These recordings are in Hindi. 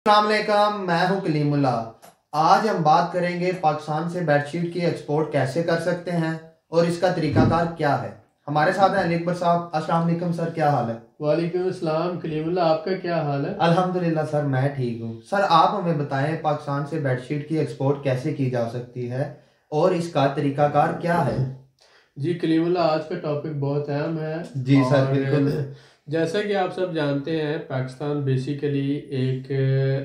अस्सलामुअलैकुम, मैं हूं कलीमुल्ला। आज हम बात करेंगे पाकिस्तान से बेडशीट की एक्सपोर्ट कैसे कर सकते हैं और इसका तरीकाकार क्या है। हमारे साथ हैं अली अकबर साहब। अस्सलाम वालेकुम सर, क्या हाल है? वालेकुम अस्सलाम कलीमुल्ला, आपका क्या हाल है? अल्हम्दुलिल्लाह सर, मैं ठीक हूँ। सर आप हमें बताएं पाकिस्तान से बेडशीट की एक्सपोर्ट कैसे की जा सकती है और इसका तरीकाकार क्या है। जी कलीमुल्ला, आज का टॉपिक बहुत अहम है। जी सर और बिल्कुल। जैसा कि आप सब जानते हैं, पाकिस्तान बेसिकली एक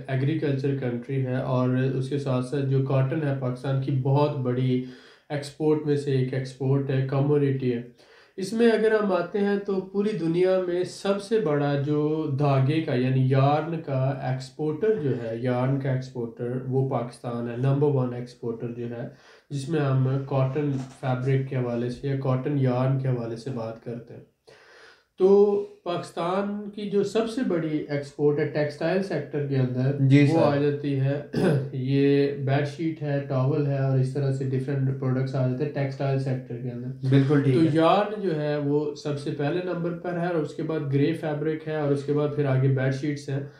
एग्रीकल्चर कंट्री है और उसके साथ साथ जो कॉटन है पाकिस्तान की बहुत बड़ी एक्सपोर्ट में से एक एक्सपोर्ट है, कमोडिटी है। इसमें अगर हम आते हैं तो पूरी दुनिया में सबसे बड़ा जो धागे का यानी यार्न का एक्सपोर्टर जो है, यार्न का एक्सपोर्टर वो पाकिस्तान है, नंबर वन एक्सपोर्टर जो है, जिसमें हम कॉटन फैब्रिक के हवाले से या कॉटन यार्न के हवाले से बात करते हैं। तो पाकिस्तान की जो सबसे बड़ी एक्सपोर्ट है टेक्सटाइल सेक्टर के अंदर, जी वो सर। आ जाती है ये बेड शीट है, टॉवल है और इस तरह से डिफरेंट प्रोडक्ट्स आ जाते हैं टेक्सटाइल सेक्टर के अंदर। बिल्कुल तो ठीक है। यार्न जो है वो सबसे पहले नंबर पर है और उसके बाद ग्रे फैब्रिक है और उसके बाद फिर आगे बेड शीट्स हैं।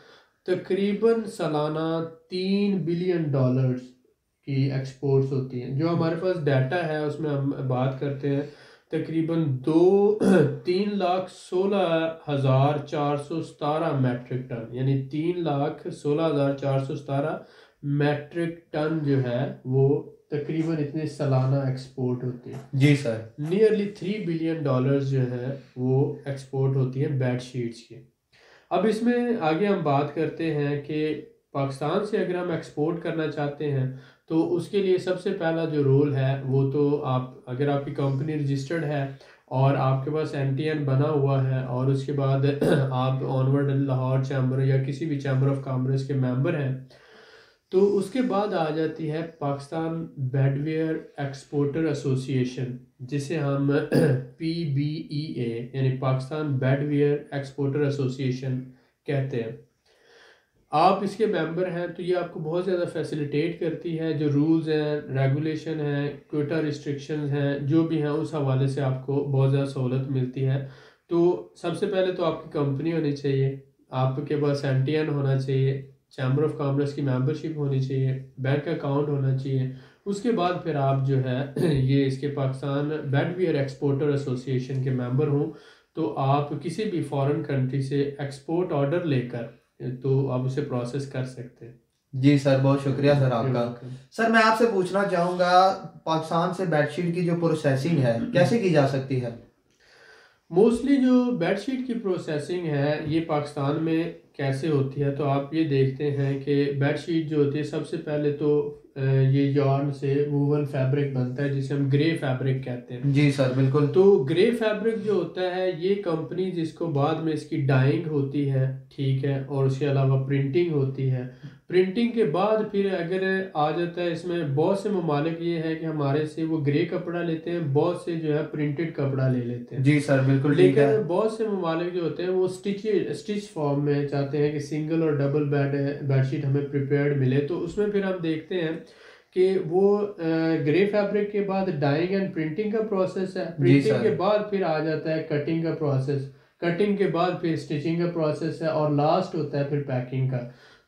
तकरीबन सालाना $3 बिलियन की एक्सपोर्ट्स होती हैं। जो हमारे पास डाटा है उसमें हम बात करते हैं तकरीबन दो 3,16,417 मैट्रिक टन, यानी 3,16,417 मैट्रिक टन जो है वो तकरीबन इतने सालाना एक्सपोर्ट होती है। जी सर। नियरली $3 बिलियन जो है वो एक्सपोर्ट होती है बेड शीट्स की। अब इसमें आगे हम बात करते हैं कि पाकिस्तान से अगर हम एक्सपोर्ट करना चाहते हैं तो उसके लिए सबसे पहला जो रोल है वो तो आप, अगर आपकी कंपनी रजिस्टर्ड है और आपके पास एमटीएन बना हुआ है और उसके बाद आप ऑनवर्ड लाहौर चैम्बर या किसी भी चैम्बर ऑफ कॉमर्स के मेंबर हैं, तो उसके बाद आ जाती है पाकिस्तान बेडवेयर एक्सपोर्टर एसोसिएशन, जिसे हम PBEA यानी पाकिस्तान बेडवेयर एक्सपोर्टर एसोसिएशन कहते हैं। आप इसके मेंबर हैं तो ये आपको बहुत ज़्यादा फैसिलिटेट करती है। जो रूल्स हैं, रेगुलेशन हैं, क्वेटा रिस्ट्रिक्शंस हैं, जो भी हैं, उस हवाले से आपको बहुत ज़्यादा सहूलत मिलती है। तो सबसे पहले तो आपकी कंपनी होनी चाहिए, आपके पास एमटीएन होना चाहिए, चैम्बर ऑफ कॉमर्स की मेंबरशिप होनी चाहिए, बैंक अकाउंट होना चाहिए। उसके बाद फिर आप जो है ये इसके पाकिस्तान बेडवेयर एक्सपोर्टर एसोसिएशन के मेंबर हों तो आप किसी भी फॉरेन कंट्री से एक्सपोर्ट ऑर्डर लेकर तो आप उसे प्रोसेस कर सकते हैं। जी सर, बहुत शुक्रिया सर आपका। वेलकम। सर मैं आपसे पूछना चाहूँगा, पाकिस्तान से बेडशीट की जो प्रोसेसिंग है कैसे की जा सकती है? मोस्टली जो बेडशीट की प्रोसेसिंग है ये पाकिस्तान में कैसे होती है, तो आप ये देखते हैं कि बेडशीट जो होती है सबसे पहले तो ये yarn से वूवन फैब्रिक बनता है जिसे हम ग्रे फैब्रिक कहते हैं। जी सर बिल्कुल। तो ग्रे फैब्रिक जो होता है ये कंपनी जिसको बाद में इसकी डाइंग होती है, ठीक है, और उसके अलावा प्रिंटिंग होती है। प्रिंटिंग के बाद फिर अगर आ जाता है, इसमें बहुत से ममालिक ये है कि हमारे से वो ग्रे कपड़ा लेते हैं, बहुत से जो है प्रिंटेड कपड़ा ले लेते हैं। जी सर बिल्कुल ठीक है। लेकिन बहुत से ममालिक जो होते हैं वो स्टिच फॉर्म में चाहते हैं कि सिंगल और डबल बेडशीट हमें प्रिपेयर्ड मिले। तो उसमें फिर हम देखते हैं कि वो ग्रे फैब्रिक के बाद डाइंग एंड प्रिंटिंग का प्रोसेस है, जी प्रिंटिंग के सर। बाद फिर आ जाता है कटिंग का प्रोसेस, कटिंग के बाद फिर स्टिचिंग का प्रोसेस है और लास्ट होता है फिर पैकिंग का।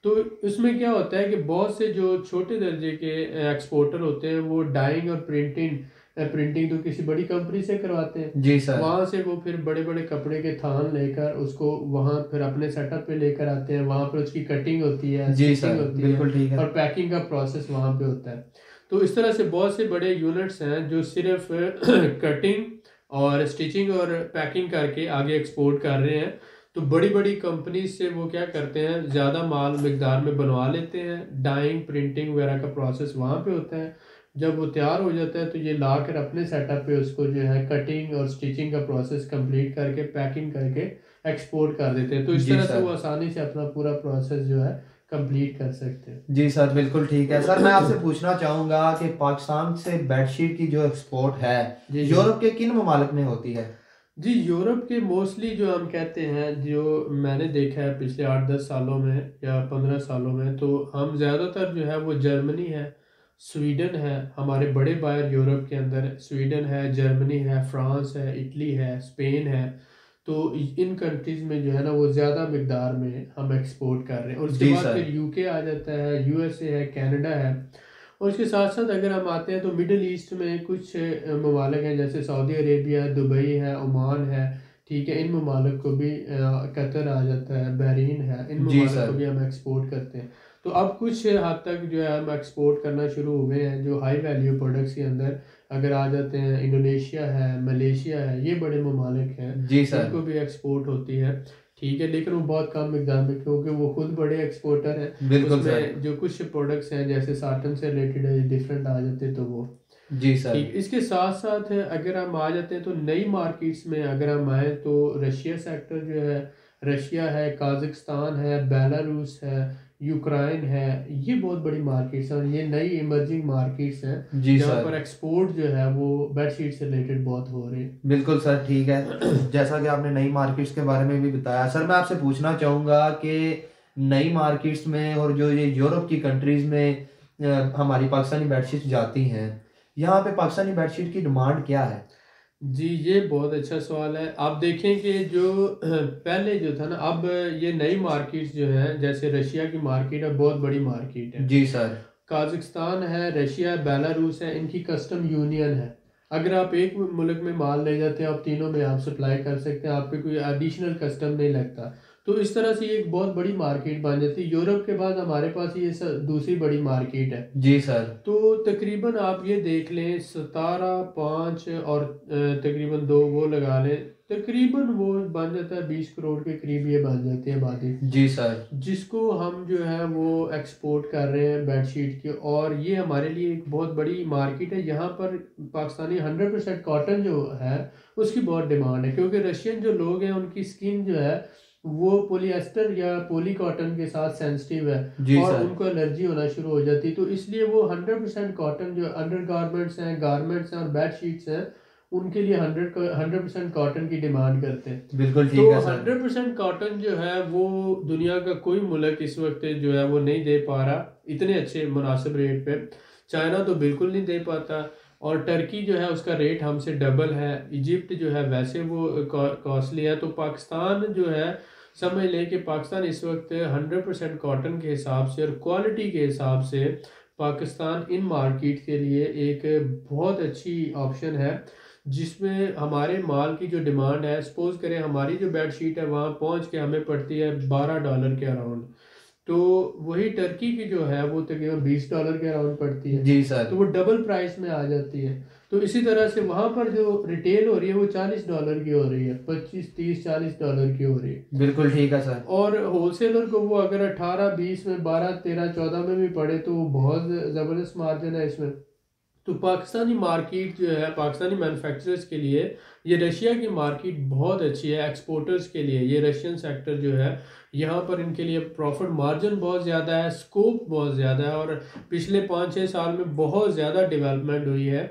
तो इसमें क्या होता है कि बहुत से जो छोटे दर्जे के एक्सपोर्टर होते हैं वो डाइंग और प्रिंटिंग प्रिंटिंग तो किसी बड़ी कंपनी से करवाते हैं। जी सर। वहां से वो फिर बड़े बड़े कपड़े के थान लेकर उसको वहां फिर अपने सेटअप पे लेकर आते हैं, वहां पर उसकी कटिंग होती है, जी स्टिचिंग सर होती है बिल्कुल ठीक है। और पैकिंग का प्रोसेस वहां पे होता है। तो इस तरह से बहुत से बड़े यूनिट्स हैं जो सिर्फ कटिंग और स्टिचिंग और पैकिंग करके आगे एक्सपोर्ट कर रहे हैं। तो बड़ी बड़ी कंपनीज से वो क्या करते हैं, ज़्यादा माल मिकदार में बनवा लेते हैं, डाइंग प्रिंटिंग वगैरह का प्रोसेस वहाँ पे होता है। जब वो तैयार हो जाता है तो ये ला कर अपने सेटअप पे उसको जो है कटिंग और स्टिचिंग का प्रोसेस कंप्लीट करके पैकिंग करके एक्सपोर्ट कर देते हैं। तो इस जी तरह से सर। वो आसानी से अपना पूरा प्रोसेस जो है कंप्लीट कर सकते हैं। जी सर बिल्कुल ठीक है। सर मैं आपसे पूछना चाहूँगा कि पाकिस्तान से बेडशीट की जो एक्सपोर्ट है जी जी यूरोप के किन ममालिक में होती है? जी, यूरोप के मोस्टली जो हम कहते हैं, जो मैंने देखा है पिछले 8-10 सालों में या 15 सालों में, तो हम ज़्यादातर जो है वो जर्मनी है, स्वीडन है, हमारे बड़े बायर यूरोप के अंदर स्वीडन है, जर्मनी है, फ्रांस है, इटली है, स्पेन है। तो इन कंट्रीज में जो है ना वो ज़्यादा मिकदार में हम एक्सपोर्ट कर रहे हैं। और उसके जी बाद सर। फिर यूके आ जाता है, यूएसए है, कनाडा है। और इसके साथ साथ अगर हम आते हैं तो मिडिल ईस्ट में कुछ ममालिक हैं, जैसे सऊदी अरेबिया, दुबई है, ओमान है, ठीक है। इन ममालिक को भी कतर आ जाता है, बहरीन है, इन जी ममालिक को सर। भी हम एक्सपोर्ट करते हैं। तो अब कुछ हद तक जो है हम एक्सपोर्ट करना शुरू हो गए हैं, जो हाई वैल्यू प्रोडक्ट्स के अंदर अगर आ जाते हैं। इंडोनेशिया है, मलेशिया है, ये बड़े ममालिक हैं, जी सर। इनको भी एक्सपोर्ट होती है, ठीक है। लेकिन वो बहुत कम मिकदार में, क्योंकि वो खुद बड़े एक्सपोर्टर हैं। बिल्कुल सर। उसमें जो कुछ प्रोडक्ट्स हैं जैसे साटन से रिलेटेड है, डिफरेंट आ जाते हैं, तो वो जी सर। ठीक। इसके साथ साथ अगर हम आ जाते हैं तो नई मार्केट्स में अगर हम आए तो रशिया सेक्टर जो है, रशिया है, काजाकिस्तान है, बेलारूस है, यूक्रेन है, ये बहुत बड़ी मार्केट्स हैं और ये नई इमर्जिंग मार्केट्स हैं जी जहाँ सर। पर एक्सपोर्ट जो है वो बेडशीट से रिलेटेड बहुत हो रहे हैं। बिल्कुल सर, ठीक है। जैसा कि आपने नई मार्केट्स के बारे में भी बताया सर, मैं आपसे पूछना चाहूँगा कि नई मार्केट्स में और जो ये यूरोप की कंट्रीज़ में हमारी पाकिस्तानी बेडशीट जाती हैं, यहाँ पे पाकिस्तानी बेडशीट की डिमांड क्या है? जी, ये बहुत अच्छा सवाल है। आप देखें कि जो पहले जो था ना, अब ये नई मार्केट्स जो हैं, जैसे रशिया की मार्केट है, बहुत बड़ी मार्केट है। जी सर। काजाकिस्तान है, रशिया है, बेलारूस है, इनकी कस्टम यूनियन है। अगर आप एक मुल्क में माल ले जाते हैं, आप तीनों में आप सप्लाई कर सकते हैं, आप पे कोई एडिशनल कस्टम नहीं लगता। तो इस तरह से ये एक बहुत बड़ी मार्केट बन जाती है। यूरोप के बाद हमारे पास ये दूसरी बड़ी मार्केट है। जी सर। तो तकरीबन आप ये देख लें 17, 5 और तकरीबन 2 वो लगा लें, तकरीबन वो बन जाता है 20 करोड़ के करीब ये बन जाती है आबादी, जी सर। जिसको हम जो है वो एक्सपोर्ट कर रहे हैं बेडशीट की। और ये हमारे लिए एक बहुत बड़ी मार्केट है। यहाँ पर पाकिस्तानी 100% कॉटन जो है उसकी बहुत डिमांड है, क्योंकि रशियन जो लोग हैं उनकी स्किन जो है वो पोलिएस्टर या पोली कॉटन के साथ सेंसिटिव है जी और सर। उनको एलर्जी होना शुरू हो जाती है। तो इसलिए वो 100% कॉटन जो अंडर गारमेंट्स हैं और बेड शीट्स हैं, उनके लिए 100% कॉटन की डिमांड करते हैं। बिल्कुल ठीक तो है सर। 100% कॉटन जो है वो दुनिया का कोई मुल्क इस वक्त जो है वो नहीं दे पा रहा इतने अच्छे मुनासिब रेट पे। चाइना तो बिल्कुल नहीं दे पाता, और टर्की जो है उसका रेट हमसे डबल है। इजिप्ट जो है वैसे वो कॉस्टली है। तो पाकिस्तान जो है, समझ लें कि पाकिस्तान इस वक्त 100% कॉटन के हिसाब से और क्वालिटी के हिसाब से पाकिस्तान इन मार्केट के लिए एक बहुत अच्छी ऑप्शन है, जिसमें हमारे माल की जो डिमांड है, सपोज करें हमारी जो बेड शीट है वहाँ पहुँच के हमें पड़ती है $12 के अराउंड, तो वही टर्की की जो है वो तकरीबन $20 के अराउंड पड़ती है। जी सर। तो वो डबल प्राइस में आ जाती है। तो इसी तरह से वहाँ पर जो रिटेल हो रही है वो $40 की हो रही है, 25, 30, $40 की हो रही है। बिल्कुल ठीक है सर। और होलसेलर को वो अगर 18, 20 में, 12, 13, 14 में भी पड़े तो वो बहुत ज़बरदस्त मार्जिन है इसमें। तो पाकिस्तानी मार्केट जो है, पाकिस्तानी मैन्युफैक्चरर्स के लिए ये रशिया की मार्केट बहुत अच्छी है। एक्सपोर्टर्स के लिए ये रशियन सेक्टर जो है, यहाँ पर इनके लिए प्रॉफिट मार्जिन बहुत ज़्यादा है, स्कोप बहुत ज़्यादा है, और पिछले 5-6 साल में बहुत ज़्यादा डेवलपमेंट हुई है।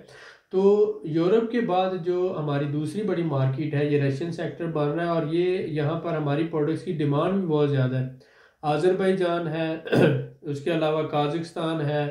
तो यूरोप के बाद जो हमारी दूसरी बड़ी मार्केट है, ये रशियन सेक्टर बन रहा है, और ये यहाँ पर हमारी प्रोडक्ट्स की डिमांड भी बहुत ज़्यादा है। आज़रबाईजान है उसके अलावा काजाकिस्तान है,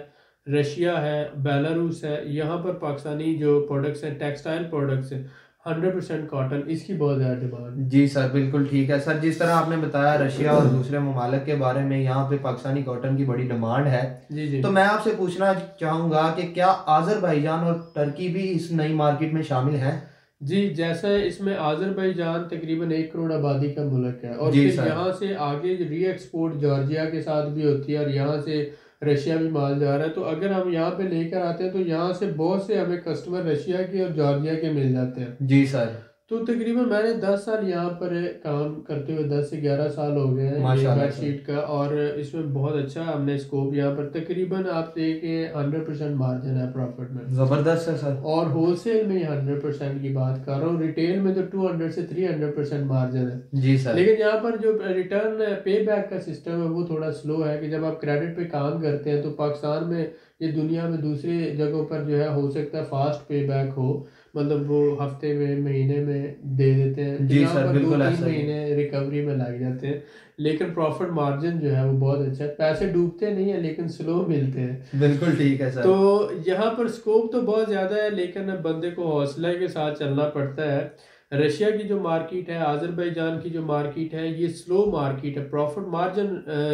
रशिया है, बेलारूस है, यहाँ पर पाकिस्तानी जो प्रोडक्ट्स हैं, टेक्सटाइल प्रोडक्ट्स हैं, 100% कॉटन, इसकी बहुत ज़्यादा डिमांड। जी सर, बिल्कुल ठीक है सर। जिस तरह आपने बताया रशिया और दूसरे ममालिक के बारे में, यहाँ पे पाकिस्तानी कॉटन की बड़ी डिमांड है। जी जी। तो मैं आपसे पूछना चाहूँगा कि क्या आज़रबाईजान और टर्की भी इस नई मार्केट में शामिल हैं? जी, जैसा इसमें आज़रबाईजान तकरीबन 1 करोड़ आबादी का मुल्क है, और जी फिर सर। यहाँ से आगे री एक्सपोर्ट जॉर्जिया के साथ भी होती है, और यहाँ से रशिया भी माल जा रहा है। तो अगर हम यहाँ पे लेकर आते हैं तो यहाँ से बहुत से हमें कस्टमर रशिया के और जॉर्जिया के मिल जाते हैं। जी सर। तो तकरीबन मैंने 10 साल यहाँ पर काम करते हुए, 10 से 11 साल हो गए हैं ये माशाल्लाह बेड शीट का, और इसमें बहुत अच्छा हमने स्कोप यहाँ पर तकरीबन आप देखें 100% मार्जिन है प्रॉफिट में। जबरदस्त है सर। और होलसेल में 100% की बात कर रहा हूँ, रिटेल में तो 200 से 300% मार्जिन है। जी सर। लेकिन यहाँ पर जो रिटर्न पे बैक का सिस्टम है वो थोड़ा स्लो है, कि जब आप क्रेडिट पे काम करते हैं तो पाकिस्तान में, ये दुनिया में दूसरी जगहों पर जो है हो सकता है फास्ट पे बैक हो, मतलब वो हफ्ते में, महीने में दे देते हैं। जी यहाँ सर, पर बिल्कुल 2-3 ऐसा ही है। महीने रिकवरी में लग जाते हैं। लेकिन प्रॉफिट मार्जिन जो है वो बहुत अच्छा है, पैसे डूबते नहीं है लेकिन स्लो मिलते हैं। बिल्कुल ठीक है सर। तो यहाँ पर स्कोप तो बहुत ज़्यादा है, लेकिन बंदे को हौसले के साथ चलना पड़ता है। रशिया की जो मार्केट है, आज़रबाईजान की जो मार्केट है, ये स्लो मार्केट है। प्रॉफिट मार्जिन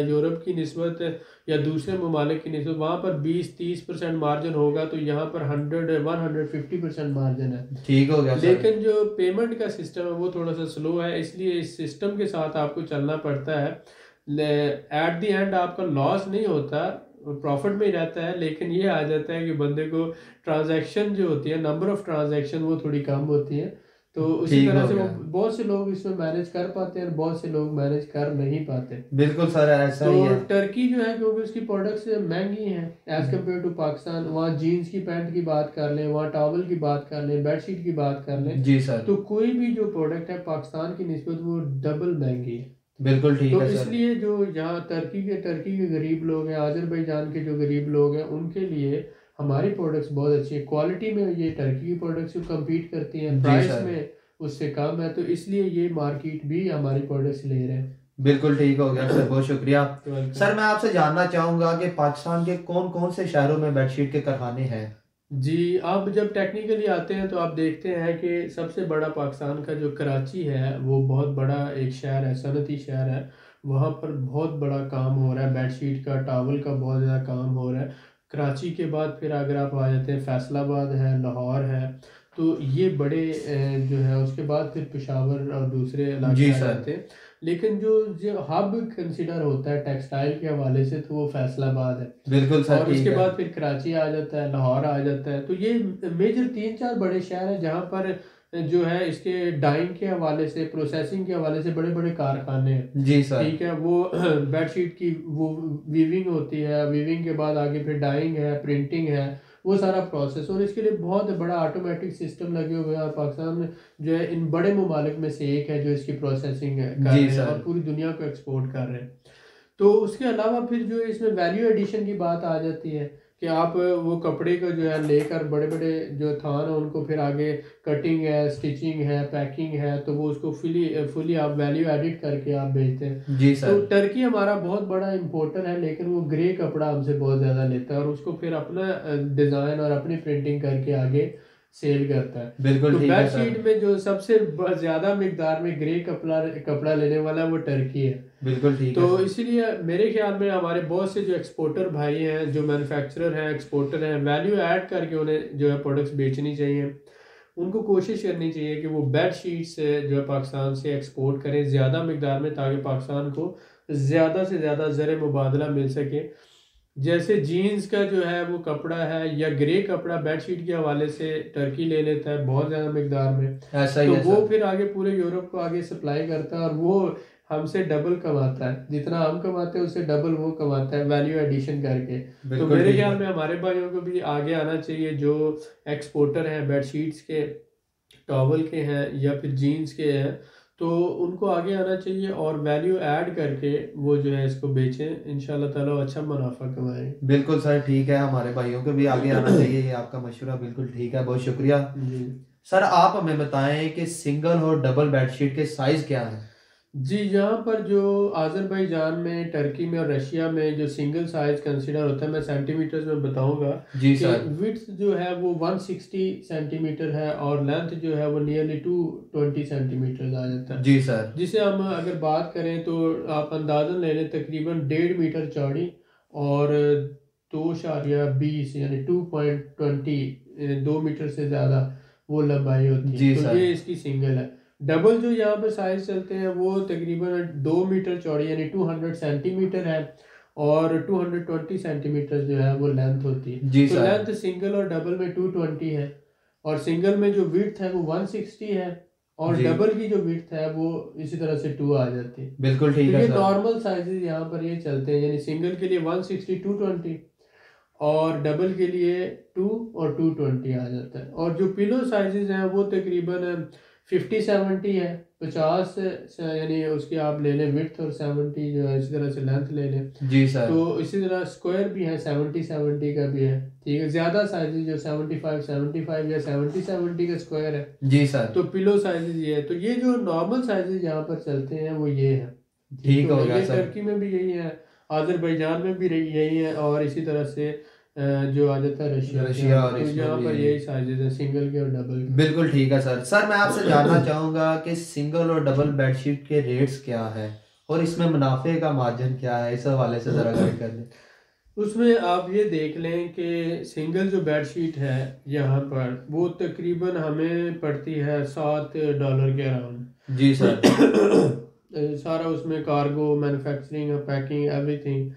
यूरोप की निस्बत या दूसरे ममालिक की निस्बत वहाँ पर 20-30% मार्जिन होगा, तो यहाँ पर 100-150% मार्जिन है। ठीक हो गया सर। लेकिन जो पेमेंट का सिस्टम है वो थोड़ा सा स्लो है, इसलिए इस सिस्टम के साथ आपको चलना पड़ता है। एट द एंड आपका लॉस नहीं होता, प्रॉफिट में ही रहता है, लेकिन ये आ जाता है कि बंदे को ट्रांजैक्शन जो होती है, नंबर ऑफ ट्रांजैक्शन वो थोड़ी कम होती है। तो उसी ठीक तरह हो से वो गया। बहुत से लोग इसमें मैनेज कर पाते हैं और बहुत से लोग मैनेज कर नहीं पाते। बिल्कुल सर, ऐसा तो ही है। टर्की जो है, क्योंकि उसकी प्रोडक्ट्स महंगी हैं एज कम्पेयर टू पाकिस्तान, वहाँ जीन्स की पैंट की बात कर लें, वहाँ टॉवल की बात कर लें, बेडशीट की बात कर लें, जी सर। तो कोई भी जो प्रोडक्ट है पाकिस्तान की निस्बत वो डबल महंगी है। बिल्कुल ठीक तो है सर। इसलिए जो यहाँ टर्की के गरीब लोग हैं, आज़रबाईजान के जो गरीब लोग हैं, उनके लिए हमारी प्रोडक्ट्स बहुत अच्छी है। क्वालिटी में ये टर्की की प्रोडक्ट्स कम्पीट करती हैं, जी प्राइस सर। में उससे कम है, तो इसलिए ये मार्केट भी हमारी प्रोडक्ट्स ले रहे हैं। बिल्कुल ठीक हो गया सर, बहुत शुक्रिया। Welcome। सर मैं आपसे जानना चाहूंगा कि पाकिस्तान के कौन कौन से शहरों में बेडशीट के कारखाने हैं। जी, आप जब टेक्निकली आते हैं तो आप देखते हैं कि सबसे बड़ा पाकिस्तान का जो कराची है वो बहुत बड़ा एक शहर है, सनती शहर है। वहाँ पर बहुत बड़ा काम हो रहा है, बेडशीट का, टॉवल का बहुत ज़्यादा काम हो रहा है। कराची के बाद फिर अगर आप आ जाते हैं, फैसलाबाद है, लाहौर है, तो ये बड़े जो है, उसके बाद फिर पेशावर और दूसरे इलाके जी आ सर। जाते हैं। लेकिन जो जो हब कंसिडर होता है टेक्सटाइल के हवाले से, तो वो फैसलाबाद है। बिल्कुल सर और ठीक उसके है। बाद फिर कराची आ जाता है, लाहौर आ जाता है। तो ये मेजर 3-4 बड़े शहर हैं जहाँ पर जो है इसके डाइंग के हवाले से, प्रोसेसिंग के हवाले से बड़े बड़े कारखाने हैं। जी सर। ठीक है, वो बेडशीट की वो वीविंग होती है, वीविंग के बाद आगे फिर डाइंग है, प्रिंटिंग है, वो सारा प्रोसेस, और इसके लिए बहुत बड़ा ऑटोमेटिक सिस्टम लगे हुए हैं। और पाकिस्तान में जो है इन बड़े ममालिक में से एक है जो इसकी प्रोसेसिंग कर जी रहे हैं सर। और पूरी दुनिया को एक्सपोर्ट कर रहे हैं। तो उसके अलावा फिर जो इसमें वैल्यू एडिशन की बात आ जाती है कि आप वो कपड़े को जो है लेकर बड़े बड़े जो थान है उनको फिर आगे कटिंग है, स्टिचिंग है, पैकिंग है, तो वो उसको फुली आप वैल्यू एडिट करके आप बेचते हैं। जी तो सर। टर्की हमारा बहुत बड़ा इम्पोर्टर है, लेकिन वो ग्रे कपड़ा हमसे बहुत ज़्यादा लेता है और उसको फिर अपना डिज़ाइन और अपनी प्रिंटिंग करके आगे सेल करता है। बिल्कुल तो ठीक है सर। बेडशीट में जो सबसे ज़्यादा मिकदार में ग्रे कपड़ा कपड़ा लेने वाला है वो टर्की है। बिल्कुल ठीक है तो सर। इसीलिए मेरे ख्याल में हमारे बहुत से जो एक्सपोर्टर भाई हैं, जो मैन्युफैक्चरर हैं, एक्सपोर्टर हैं, वैल्यू ऐड करके उन्हें जो है प्रोडक्ट्स बेचनी चाहिए। उनको कोशिश करनी चाहिए कि वो बेड शीट्स जो है पाकिस्तान से एक्सपोर्ट करें ज़्यादा मिकदार में, ताकि पाकिस्तान को ज़्यादा से ज़्यादा ज़र मुबादला मिल सके। जैसे जीन्स का जो है वो कपड़ा है या ग्रे कपड़ा बेडशीट के हवाले से टर्की ले लेता है बहुत ज़्यादा मिकदार में, ऐसा ही तो है वो सर। फिर आगे पूरे यूरोप को आगे सप्लाई करता है और वो हमसे डबल कमाता है। जितना हम कमाते हैं उससे डबल वो कमाता है वैल्यू एडिशन करके। तो बिल्कुल मेरे ठीक ख्याल है। में हमारे भाइयों को भी आगे आना चाहिए, जो एक्सपोर्टर हैं बेडशीट्स के, टॉवल के हैं या फिर जीन्स के हैं, तो उनको आगे आना चाहिए और वैल्यू ऐड करके वो जो है इसको बेचें। इंशाल्लाह ताला अच्छा मुनाफा कमाएं। बिल्कुल सर ठीक है, हमारे भाइयों को भी आगे आना चाहिए, ये आपका मशवरा बिल्कुल ठीक है, बहुत शुक्रिया। जी सर आप हमें बताएं कि सिंगल और डबल बेडशीट के साइज क्या हैं। जी, यहाँ पर जो आज़रबाईजान में, टर्की में और रशिया में जो सिंगल साइज कंसिडर होता है, मैं सेंटीमीटर्स में बताऊंगा जी कि सर। विड्थ जो है वो 160 सेंटीमीटर है और लेंथ जो है वो नियरली 220 सेंटीमीटर आ जाता है। जी सर। जिसे हम अगर बात करें तो आप अंदाज़न ले लें, तकरीबन 1.5 मीटर चौड़ी और 2.20 यानी 2.20 2 मीटर से ज़्यादा वो लंबाई होती है। जी तो सर। ये इसकी सिंगल है। डबल जो यहाँ पे साइज चलते हैं वो तकरीबन 2 मीटर चौड़ी यानी 200 सेंटीमीटर है और 220 सेंटीमीटर जो है वो लेंथ होती है। जी तो सर। लेंथ सिंगल और डबल में 220 है और सिंगल में जो विड्थ है वो 160 है और जी डबल की जो विड्थ है वो इसी तरह से 2 आ जाती है। बिल्कुल तो ठीक है ये सर। नॉर्मल साइजेस यहाँ पर ये चलते हैं, यानी सिंगल के लिए 160 220 और डबल के लिए 2 और 220 आ जाता है। और जो पिलो साइजेस हैं वो तकरीबन 50-70 है, 50 यानी उसकी आप ले लें विड्थ और 70 जो है इसी तरह से लेंथ ले लें। जी सर। तो इसी तरह स्क्वायर भी है, 70-70 का भी है। ठीक है, ज़्यादा साइजेस जो 75-75 या 70-70 का स्क्वायर है। जी सर। तो पिलो साइजेस ये है। तो ये जो नॉर्मल साइजेस यहाँ पर चलते हैं वो ये है। ठीक तो हो गया ये सर। टर्की में भी यही है, आज़रबाईजान में भी यही है और इसी तरह से जो आ जाता है रशिया रशिया और तो इसमें यहाँ पर भी यही साइजेस हैं, सिंगल के और डबल के। बिल्कुल ठीक है सर। सर मैं आपसे जानना चाहूँगा कि सिंगल और डबल बेडशीट के रेट्स क्या है और इसमें मुनाफे का मार्जिन क्या है, इस हवाले से ज़रा गाइड कर दें। उसमें आप ये देख लें कि सिंगल जो बेडशीट है यहाँ पर वो तकरीबन हमें पड़ती है $7 के अराउंड। जी सर। सारा उसमें कार्गो, मैन्युफैक्चरिंग, पैकिंग, एवरीथिंग।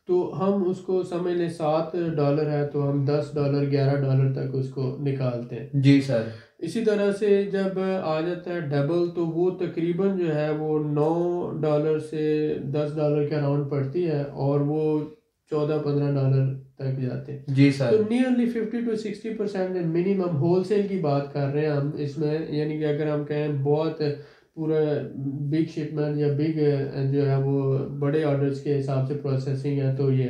तो हम उसको समझ लें $7 है तो हम $10 $11 तक उसको निकालते हैं। जी सर। इसी तरह से जब आ जाता है डबल तो वो तकरीबन जो है वो $9 से $10 के अराउंड पड़ती है और वो $14-15 तक जाते हैं। जी तो sir. Nearly 50 to 60% minimum wholesale की बात कर रहे हैं हम इसमें, यानी कि अगर हम कहें बहुत पूरा बिग शिपमेंट या बिग जो है वो बड़े ऑर्डर्स के हिसाब से प्रोसेसिंग है तो ये।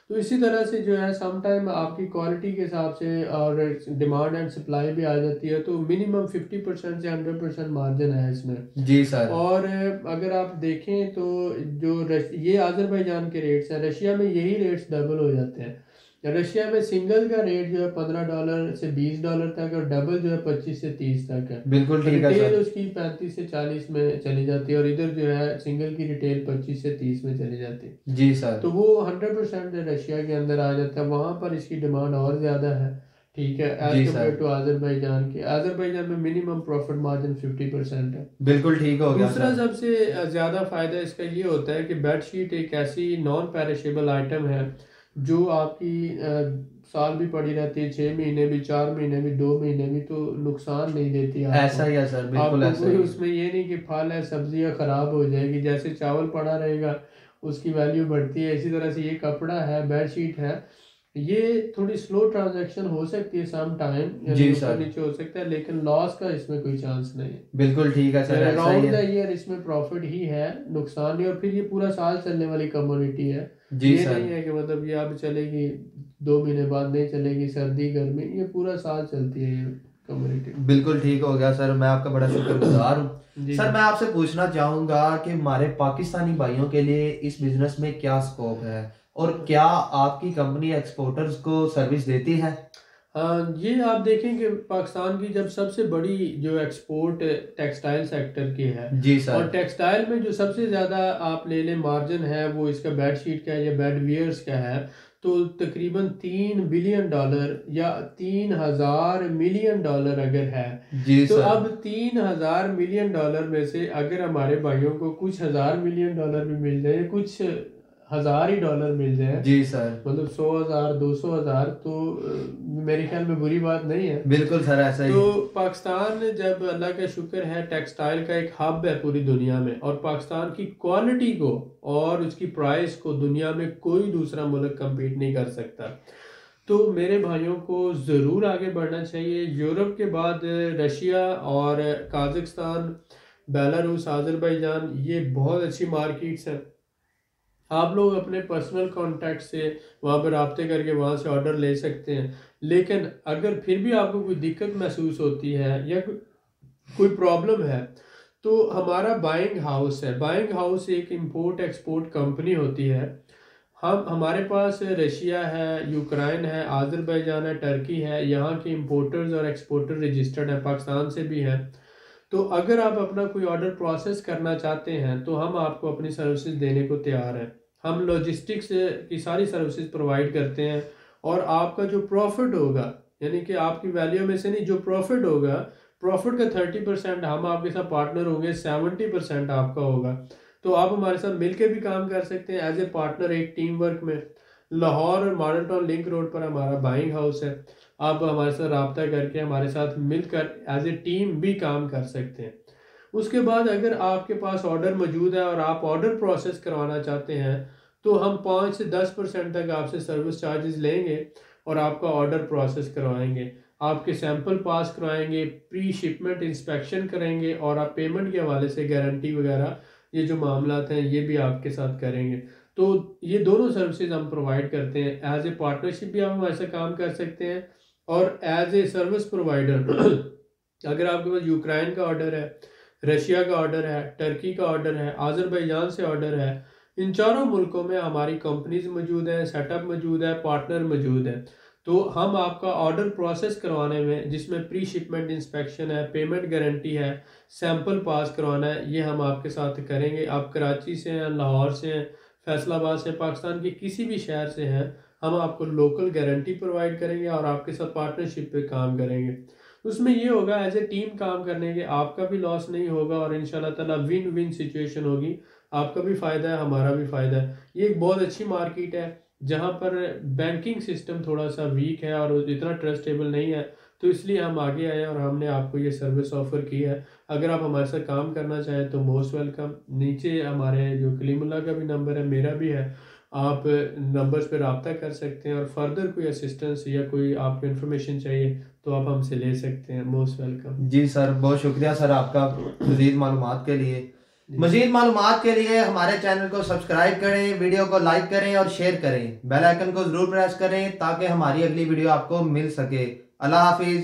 तो इसी तरह से जो है सम टाइम आपकी क्वालिटी के हिसाब से और डिमांड एंड सप्लाई भी आ जाती है तो मिनिमम 50% से 100% मार्जिन है इसमें। जी सर। और अगर आप देखें तो जो ये आज़रबाईजान के रेट्स हैं, रशिया में यही रेट्स डबल हो जाते हैं। रशिया में सिंगल का रेट जो है $15 से $20 तक और डबल जो है 25 से 30 तक है। बिल्कुल ठीक है रिटेल सर। उसकी 35 से 40 में चली जाती है और इधर जो है सिंगल की रिटेल 25 से 30 में चली जाती है। जी सर। तो वो 100% रशिया के अंदर आ जाता है, वहाँ पर इसकी डिमांड और ज़्यादा है। ठीक है, जी एज सर। कम्पेयर टू आज़रबाईजान के। आज़रबाईजान में मिनिमम प्रॉफिट मार्जिन 50% है। बिल्कुल ठीक हो गया दूसरा सर। सबसे ज़्यादा फ़ायदा इसका ये होता है कि बेडशीट एक ऐसी नॉन पेरिशेबल आइटम है जो आपकी साल भी पड़ी रहती है, 6 महीने भी, 4 महीने भी, 2 महीने भी, तो नुकसान नहीं देती ऐसा आपको। ही है सर, बिल्कुल आपको ऐसा कोई ही है। उसमें ये नहीं कि फल है, सब्जियां ख़राब हो जाएगी, जैसे चावल पड़ा रहेगा उसकी वैल्यू बढ़ती है, इसी तरह से ये कपड़ा है, बेडशीट है, ये थोड़ी स्लो ट्रांजैक्शन हो सकती है सम टाइम, यानी जी ऊपर सर। नीचे हो सकता है, लेकिन लॉस का इसमें कोई चांस नहीं है। बिल्कुल ठीक है सर, ऐसा ही अराउंड द है। ईयर इसमें प्रॉफिट ही है, नुकसान नहीं। और फिर ये पूरा साल चलने वाली कम्युनिटी है। जी ये सर। नहीं है कि मतलब ये अब चलेगी 2 महीने बाद नहीं चलेगी, सर्दी गर्मी, ये पूरा साल चलती है ये कम्युनिटी। बिल्कुल ठीक हो गया सर, मैं आपका बड़ा शुक्रगुजार हूँ। जी सर जी। मैं आपसे पूछना चाहूँगा कि हमारे पाकिस्तानी भाइयों के लिए इस बिजनेस में क्या स्कोप है और क्या आपकी कंपनी एक्सपोर्टर्स को सर्विस देती है। हाँ, ये आप देखें कि पाकिस्तान की जब सबसे बड़ी जो एक्सपोर्ट टेक्सटाइल सेक्टर की है, जी और सर। टेक्सटाइल में जो सबसे ज़्यादा आप ले लें मार्जिन है वो इसका बेडशीट का है या बेडवियर्स का है, तो तकरीबन $3 बिलियन या $3,000 मिलियन अगर है। जी तो सर। अब $3,000 मिलियन में से अगर हमारे भाइयों को कुछ $1,000 मिलियन भी मिल जाए, कुछ हजार ही डॉलर मिल जाए, जी सर। मतलब 100,000 200,000, तो मेरे ख्याल में बुरी बात नहीं है। बिल्कुल सर, ऐसा ही तो है। पाकिस्तान जब, अल्लाह का शुक्र है, टेक्सटाइल का एक हब है पूरी दुनिया में, और पाकिस्तान की क्वालिटी को और उसकी प्राइस को दुनिया में कोई दूसरा मुल्क कम्पीट नहीं कर सकता। तो मेरे भाइयों को ज़रूर आगे बढ़ना चाहिए। यूरोप के बाद रशिया और काज़ाकिस्तान, बेलारूस, आज़रबाईजान, ये बहुत अच्छी मार्केट्स हैं। आप लोग अपने पर्सनल कॉन्टैक्ट से वहाँ पर रब्ते करके वहाँ से ऑर्डर ले सकते हैं। लेकिन अगर फिर भी आपको कोई दिक्कत महसूस होती है या कोई प्रॉब्लम है, तो हमारा बाइंग हाउस है। बाइंग हाउस एक इंपोर्ट एक्सपोर्ट कंपनी होती है। हमारे पास रशिया है, यूक्रेन है, आज़रबाईजान है, टर्की है, यहाँ के इंपोर्टर्स और एक्सपोर्टर रजिस्टर्ड हैं, पाकिस्तान से भी हैं। तो अगर आप अपना कोई ऑर्डर प्रोसेस करना चाहते हैं तो हम आपको अपनी सर्विसेज देने को तैयार हैं। हम लॉजिस्टिक्स की सारी सर्विसेज प्रोवाइड करते हैं, और आपका जो प्रॉफिट होगा, यानी कि आपकी वैल्यू में से नहीं, जो प्रॉफिट होगा, प्रॉफिट का 30% हम आपके साथ पार्टनर होंगे, 70% आपका होगा। तो आप हमारे साथ मिलकर भी काम कर सकते हैं एज ए पार्टनर, एक टीम वर्क में। लाहौर और मॉडल टाउन लिंक रोड पर हमारा बाइंग हाउस है। आप हमारे साथ रब्ता करके हमारे साथ मिलकर एज ए टीम भी काम कर सकते हैं। उसके बाद अगर आपके पास ऑर्डर मौजूद है और आप ऑर्डर प्रोसेस करवाना चाहते हैं, तो हम 5 से 10% तक आपसे सर्विस चार्जेस लेंगे और आपका ऑर्डर प्रोसेस करवाएंगे, आपके सैंपल पास करवाएंगे, प्री शिपमेंट इंस्पेक्शन करेंगे, और आप पेमेंट के हवाले से गारंटी वगैरह ये जो मामलात हैं ये भी आपके साथ करेंगे। तो ये दोनों सर्विसेज हम प्रोवाइड करते हैं। एज ए पार्टनरशिप भी आप हमारे साथ काम कर सकते हैं, और एज ए सर्विस प्रोवाइडर अगर आपके पास यूक्रेन का ऑर्डर है, रशिया का ऑर्डर है, टर्की का ऑर्डर है, आज़रबाईजान से ऑर्डर है, इन चारों मुल्कों में हमारी कंपनीज मौजूद हैं, सेटअप मौजूद है, पार्टनर मौजूद है। तो हम आपका ऑर्डर प्रोसेस करवाने में, जिसमें प्री शिपमेंट इंस्पेक्शन है, पेमेंट गारंटी है, सैंपल पास करवाना है, ये हम आपके साथ करेंगे। आप कराची से हैं, लाहौर से हैं, फैसलाबाद से, पाकिस्तान के किसी भी शहर से हैं, हम आपको लोकल गारंटी प्रोवाइड करेंगे और आपके साथ पार्टनरशिप पे काम करेंगे। उसमें ये होगा एज ए टीम काम करने के, आपका भी लॉस नहीं होगा और इंशाल्लाह ताला विन विन सिचुएशन होगी। आपका भी फ़ायदा है, हमारा भी फ़ायदा है। ये एक बहुत अच्छी मार्केट है जहाँ पर बैंकिंग सिस्टम थोड़ा सा वीक है और इतना ट्रस्टेबल नहीं है, तो इसलिए हम आगे आए और हमने आपको ये सर्विस ऑफ़र की है। अगर आप हमारे साथ काम करना चाहें तो मोस्ट वेलकम। नीचे हमारे जो कलीमुल्लाह का भी नंबर है, मेरा भी है, आप नंबर्स पर रब्ता कर सकते हैं और फर्दर कोई असिस्टेंस या कोई आपको इन्फॉर्मेशन चाहिए तो आप हमसे ले सकते हैं। Most welcome. जी सर, बहुत शुक्रिया सर आपका मज़ीद मालूमात के लिए। मज़ीद मालूमात के लिए हमारे चैनल को सब्सक्राइब करें, वीडियो को लाइक करें और शेयर करें, बेल आइकन को ज़रूर प्रेस करें ताकि हमारी अगली वीडियो आपको मिल सके। अल्लाह हाफिज़।